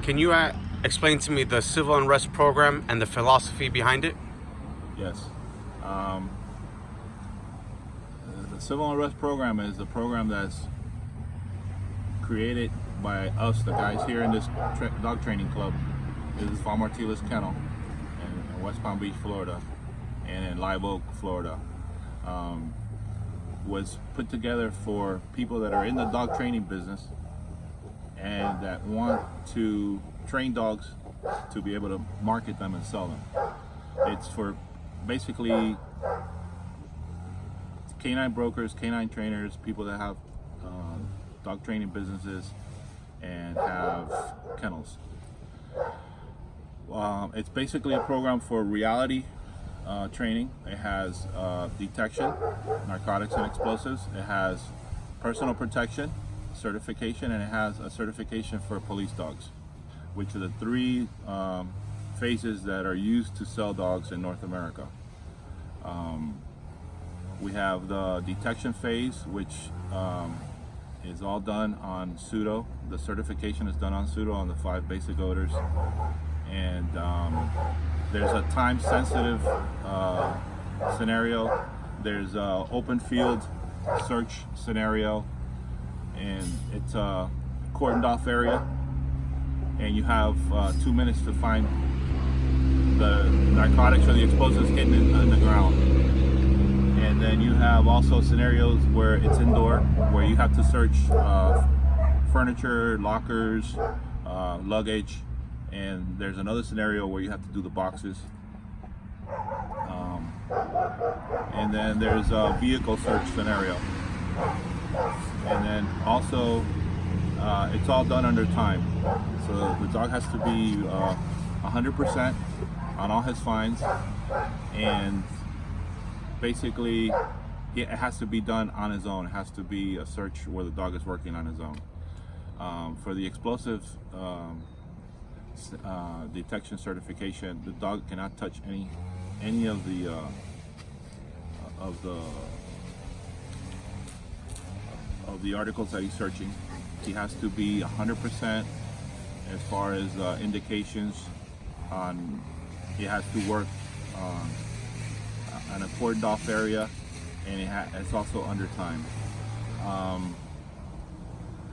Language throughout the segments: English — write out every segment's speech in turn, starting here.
Can you explain to me the civil unrest program and the philosophy behind it? Yes. Um, the Civil Unrest Program is a program that's created by us, the guys here in this dog training club. This is Farm Martila's Kennel in West Palm Beach, Florida, and in Live Oak, Florida. Was put together for people that are in the dog training business and that want to train dogs to be able to market them and sell them. It's for basically canine brokers, canine trainers, people that have dog training businesses and have kennels. It's basically a program for reality training. It has detection, narcotics and explosives. It has personal protection certification, and it has a certification for police dogs, which are the three phases that are used to sell dogs in North America. We have the detection phase, which is all done on pseudo. The certification is done on pseudo on the 5 basic odors, and there's a time-sensitive scenario. There's an open field search scenario, and it's a cordoned off area, and you have 2 minutes to find the narcotics or the explosives hidden in the ground. And then you have also scenarios where it's indoor, where you have to search furniture, lockers, luggage, and there's another scenario where you have to do the boxes. And then there's a vehicle search scenario. And then also, it's all done under time. So the dog has to be 100% on all his finds, and basically it has to be done on his own. It has to be a search where the dog is working on his own. For the explosive detection certification, the dog cannot touch any of the articles that he's searching. He has to be 100% as far as indications on. He has to work on a cordoned off area, and it's also under time.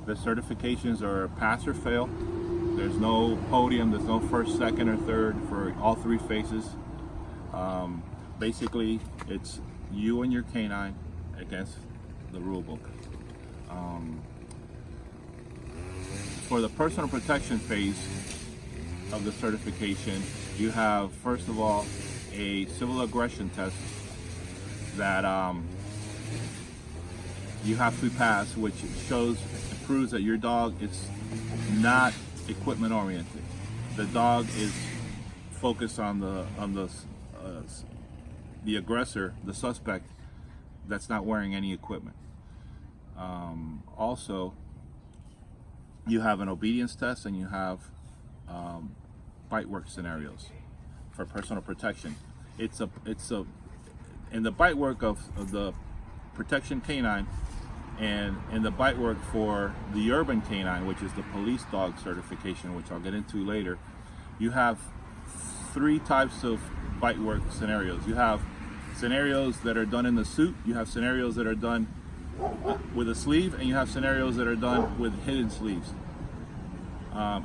The certifications are pass or fail. There's no podium, there's no first, second, or third for all 3 phases. Basically, it's you and your canine against the rule book. For the personal protection phase of the certification, you have, first of all, a civil aggression test that you have to pass, which proves that your dog is not equipment oriented. The dog is focused on the aggressor, the suspect, that's not wearing any equipment. Also, you have an obedience test, and you have bite work scenarios for personal protection. It's in the bite work of the protection canine, and in the bite work for the urban canine, which is the police dog certification, which I'll get into later, you have 3 types of bite work scenarios. You have scenarios that are done in the suit, you have scenarios that are done with a sleeve, and you have scenarios that are done with hidden sleeves.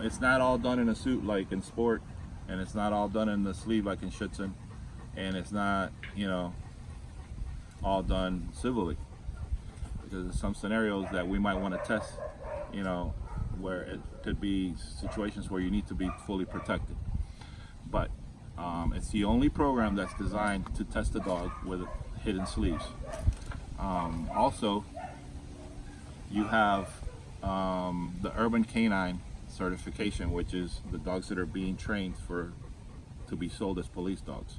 It's not all done in a suit like in sport, and it's not all done in the sleeve like in Schutzen, and it's not, all done civilly, because there's some scenarios that we might want to test, where it could be situations where you need to be fully protected. But it's the only program that's designed to test the dog with hidden sleeves. Also, you have the urban canine certification, which is the dogs that are being trained to be sold as police dogs.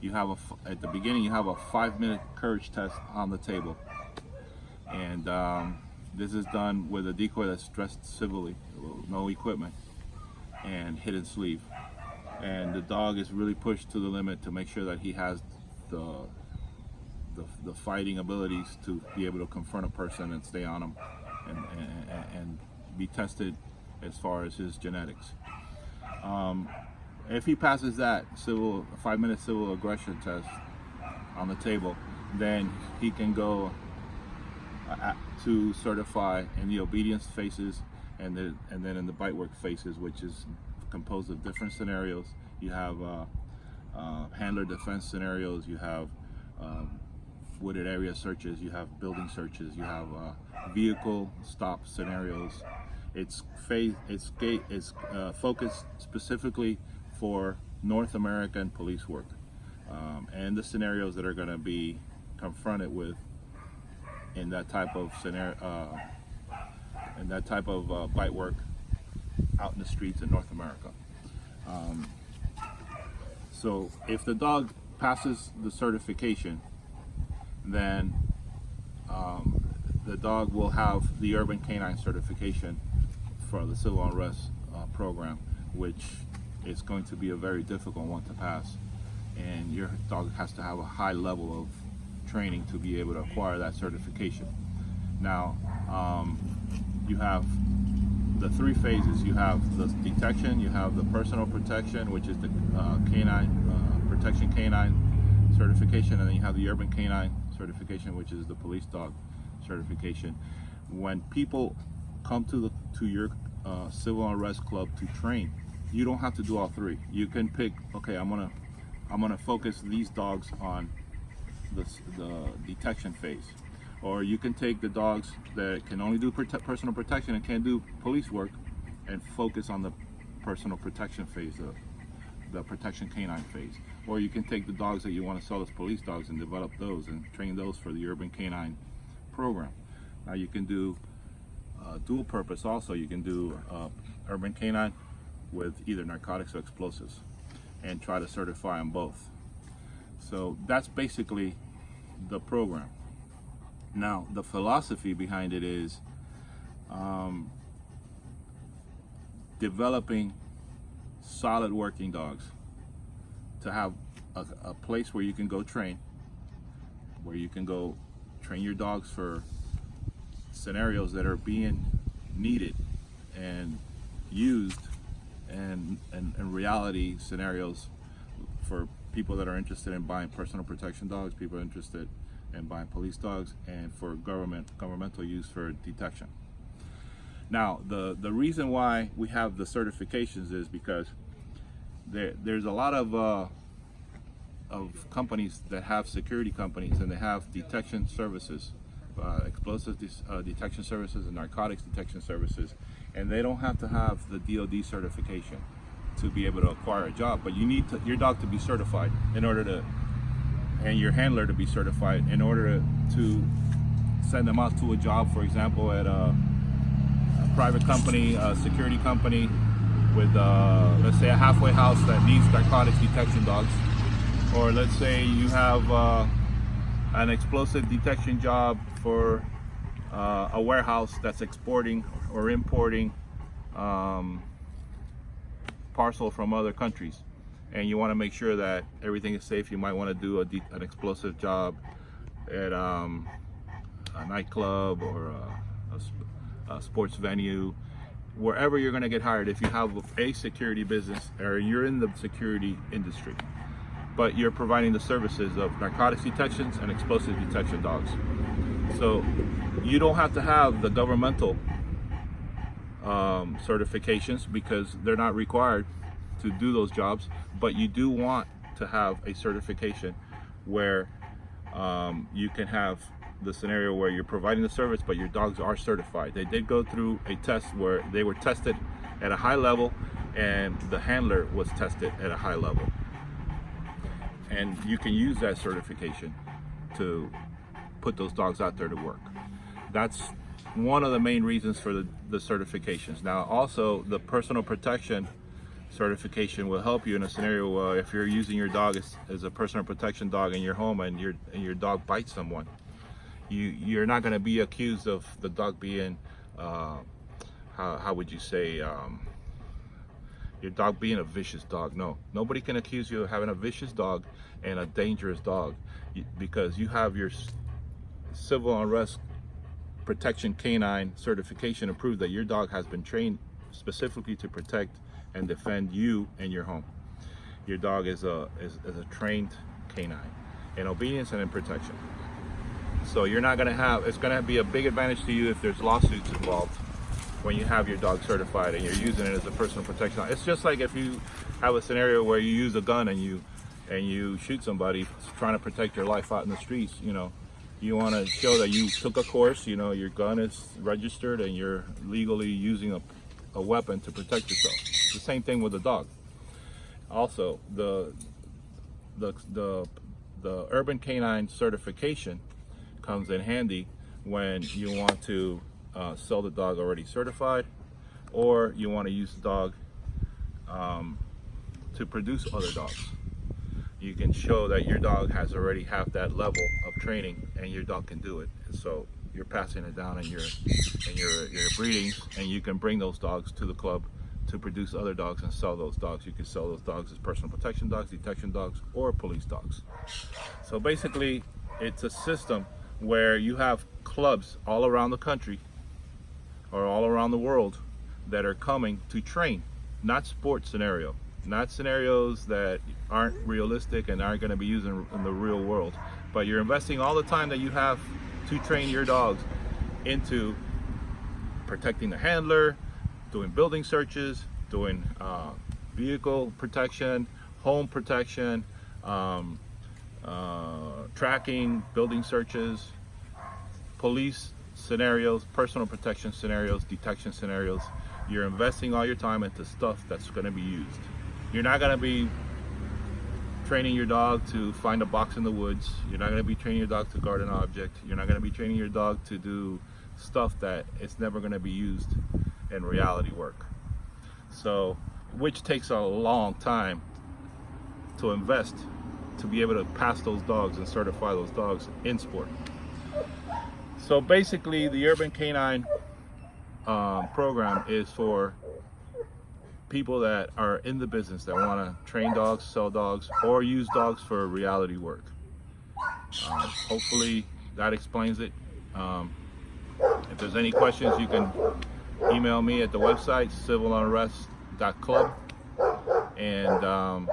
You have at the beginning you have a 5-minute courage test on the table, and this is done with a decoy that's dressed civilly, no equipment, and hidden sleeve. And the dog is really pushed to the limit to make sure that he has the fighting abilities to be able to confront a person and stay on him, and be tested as far as his genetics. If he passes that 5-minute civil aggression test on the table, then he can go to certify in the obedience phases, and then in the bite work phases, which is composed of different scenarios. You have handler defense scenarios, you have wooded area searches, you have building searches, you have vehicle stop scenarios. It's focused specifically for North American police work, and the scenarios that are going to be confronted with in that type of scenario, bite work out in the streets in North America. So if the dog passes the certification, then the dog will have the urban canine certification for the civil unrest program, which is going to be a very difficult one to pass, and your dog has to have a high level of training to be able to acquire that certification. Now, you have the 3 phases. You have the detection, you have the personal protection, which is the protection canine certification, and then you have the urban canine certification, which is the police dog certification. When people come to your civil unrest club to train, you don't have to do all 3. You can pick, okay, I'm gonna focus these dogs on the detection phase, or you can take the dogs that can only do personal protection and can't do police work, and focus on the personal protection phase, the protection canine phase. Or you can take the dogs that you want to sell as police dogs and develop those and train those for the urban canine program. Now you can do dual purpose also. You can do urban canine with either narcotics or explosives and try to certify them both. So that's basically the program. Now the philosophy behind it is developing solid working dogs, to have a place where you can go train, where you can go train your dogs for scenarios that are being needed and used, and reality scenarios for people that are interested in buying personal protection dogs, people are interested in buying police dogs, and for governmental use for detection. Now, the reason why we have the certifications is because there's a lot of companies that have security companies, and they have detection services, explosive detection services and narcotics detection services, and they don't have to have the DoD certification to be able to acquire a job, but you need your dog to be certified in order to, and your handler to be certified in order to send them out to a job, for example, at a private company, a security company with, let's say, a halfway house that needs narcotics detection dogs. Or let's say you have an explosive detection job for a warehouse that's exporting or importing parcel from other countries, and you want to make sure that everything is safe. You might want to do an explosive job at a nightclub or a sports venue, wherever you're going to get hired. If you have a security business or you're in the security industry, but you're providing the services of narcotics detections and explosive detection dogs. So you don't have to have the governmental certifications, because they're not required to do those jobs, but you do want to have a certification where you can have the scenario where you're providing the service, but your dogs are certified. They did go through a test where they were tested at a high level, and the handler was tested at a high level. And you can use that certification to put those dogs out there to work. That's one of the main reasons for the certifications. Now, also, the personal protection certification will help you in a scenario if you're using your dog as a personal protection dog in your home, and your dog bites someone. You're not going to be accused of the dog being, how would you say, your dog being a vicious dog. No, nobody can accuse you of having a vicious dog and a dangerous dog, because you have your civil unrest protection canine certification to prove that your dog has been trained specifically to protect and defend you and your home. Your dog is a trained canine in obedience and in protection. So you're not gonna have, it's gonna be a big advantage to you if there's lawsuits involved when you have your dog certified and you're using it as a personal protection. It's just like if you have a scenario where you use a gun and you shoot somebody trying to protect your life out in the streets. You want to show that you took a course, your gun is registered and you're legally using a weapon to protect yourself. It's the same thing with a dog. Also, the urban canine certification comes in handy when you want to sell the dog already certified, or you want to use the dog to produce other dogs. You can show that your dog has already have that level of training and your dog can do it. And so you're passing it down in your breedings, and you can bring those dogs to the club to produce other dogs and sell those dogs. You can sell those dogs as personal protection dogs, detection dogs, or police dogs. So basically, it's a system where you have clubs all around the country or all around the world that are coming to train, not sports scenario, not scenarios that aren't realistic and aren't going to be used in the real world, but you're investing all the time that you have to train your dogs into protecting the handler, doing building searches, doing vehicle protection, home protection, tracking, building searches, police scenarios, personal protection scenarios, detection scenarios. You're investing all your time into stuff that's going to be used. You're not going to be training your dog to find a box in the woods. You're not going to be training your dog to guard an object. You're not going to be training your dog to do stuff that it's never going to be used in reality work. So, which takes a long time to invest to be able to pass those dogs and certify those dogs in sport. So basically, the Urban Canine program is for people that are in the business that want to train dogs, sell dogs, or use dogs for reality work. Hopefully that explains it. If there's any questions, you can email me at the website civilunrest.club, and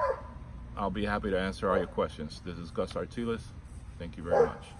I'll be happy to answer all your questions. This is Gus Artiles. Thank you very much.